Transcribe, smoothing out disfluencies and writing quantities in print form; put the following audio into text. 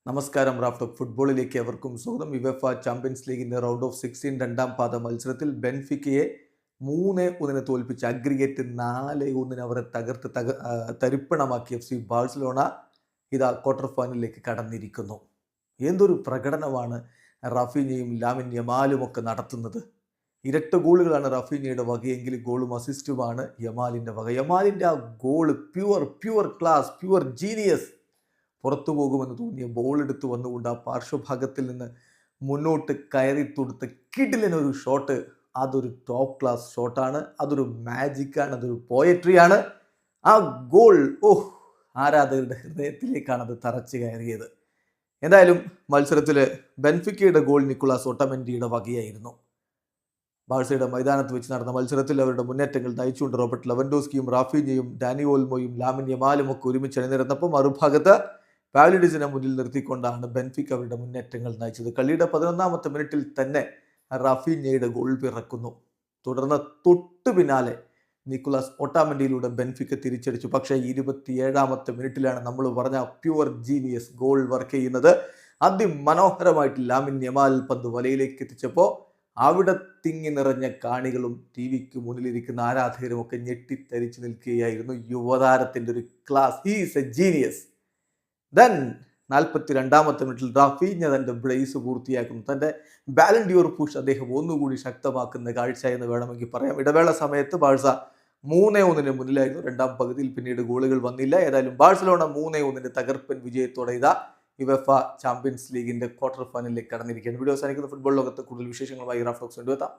നമസ്കാരം. റാഫ്റ്റോ ഫുട്ബോളിലേക്ക് അവർക്കും സ്വാഗതം. യുവേഫ ചാമ്പ്യൻസ് ലീഗിന്റെ റൗണ്ട് ഓഫ് 16 രണ്ടാം പാദ മത്സരത്തിൽ ബെൻഫിക്കയെ 3-1 തോൽപ്പിച്ച് അഗ്രിഗേറ്റ് 4-1 അവരെ തരിപ്പണമാക്കിയ FC ബാഴ്സലോണ ഇതാ ക്വാർട്ടർ ഫൈനലിലേക്ക് കടന്നിരിക്കുന്നു. എന്തൊരു പ്രകടനമാണ് റാഫീഞ്ഞയും ലാമിൻ യമാലും ഒക്കെ നടത്തുന്നത്. ഇരട്ട ഗോളുകളാണ് റാഫീഞ്ഞയുടെ വകയെങ്കിൽ ഗോളും അസിസ്റ്റുമാണ് യമാലിൻ്റെ വക. യമാലിൻ്റെ ആ goal pure class, pure genius. പുറത്തു പോകുമെന്ന് തോന്നിയ ബോൾ എടുത്ത് വന്നുകൊണ്ട് ആ പാർശ്വഭാഗത്തിൽ നിന്ന് മുന്നോട്ട് കയറി തൊടുത്ത കിടിലനൊരു ഷോട്ട്. അതൊരു ടോപ്പ് ക്ലാസ് ഷോട്ടാണ്, അതൊരു മാജിക്കാണ്, അതൊരു പോയട്രിയാണ്. ആ ഗോൾ ആരാധകരുടെ ഹൃദയത്തിലേക്കാണ് അത് തറച്ചു കയറിയത്. എന്തായാലും മത്സരത്തിൽ ബെൻഫിക്കയുടെ ഗോൾ നിക്കോളാസ് ഒട്ടമെൻഡിയുടെ വകയായിരുന്നു. ബാഴ്സയുടെ മൈതാനത്ത് വെച്ച് നടന്ന മത്സരത്തിൽ അവരുടെ മുന്നേറ്റങ്ങൾ നയിച്ചുകൊണ്ട് റോബർട്ട് ലെവൻഡോസ്കിയും റാഫീഞ്ഞയും ഡാനി ഓൾമോയും ലാമിൻ യമാലും ഒക്കെ ഒരുമിച്ച് അണിനിരന്നപ്പോൾ മറുഭാഗത്ത് പാവലിഡിസിനെ മുന്നിൽ നിർത്തിക്കൊണ്ടാണ് ബെൻഫിക്ക അവരുടെ മുന്നേറ്റങ്ങൾ നയിച്ചത്. കളിയുടെ 11ാമത്തെ മിനിറ്റിൽ തന്നെ റാഫീഞ്ഞയുടെ ഗോൾ പിറക്കുന്നു. തുടർന്ന് തൊട്ടു പിന്നാലെ നിക്കോളാസ് ഒട്ടാമെൻഡിയിലൂടെ ബെൻഫിക്ക തിരിച്ചടിച്ചു. പക്ഷേ 27ാമത്തെ മിനിറ്റിലാണ് നമ്മൾ പറഞ്ഞ പ്യുവർ ജീനിയസ് ഗോൾ വർക്ക് ചെയ്യുന്നത്. അതിമനോഹരമായിട്ട് ലാമിൻ യമാൽ പന്ത് വലയിലേക്ക് എത്തിച്ചപ്പോൾ അവിടെ തിങ്ങി നിറഞ്ഞ കാണികളും ടിവിക്ക് മുന്നിലിരിക്കുന്ന ആരാധകരും ഒക്കെ ഞെട്ടിത്തരിച്ചു നിൽക്കുകയായിരുന്നു. യുവതാരത്തിൻ്റെ ഒരു class, he is a genius. Then 42ാമത്തെ മിനിറ്റിൽ റാഫീഞ്ഞ തൻ്റെ ബ്രേസ് പൂർത്തിയാക്കുന്നു. തൻ്റെ ബാലൻ ഡിയോർ പുഷ് അദ്ദേഹം ഒന്നുകൂടി ശക്തമാക്കുന്ന കാഴ്ച എന്ന് വേണമെങ്കിൽ പറയാം. ഇടവേള സമയത്ത് ബാഴ്സ 3-1 മുന്നിലായിരുന്നു. രണ്ടാം പകുതിയിൽ പിന്നീട് ഗോളുകൾ വന്നില്ല. ഏതായാലും ബാഴ്സലോണ 3-1 തകർപ്പൻ വിജയത്തോടെ ഇതാ യുവേഫ ചാമ്പ്യൻസ് ലീഗിന്റെ ക്വാർട്ടർ ഫൈനലിലേക്ക് കടന്നിരിക്കുകയാണ്. വീഡിയോ അവസാനിക്കുന്ന ഫുട്ബോൾ ലോകത്ത് കൂടുതൽ വിശേഷങ്ങളുമായി റാഫ്റ്റോക്സ് കൊണ്ടുവെത്താം.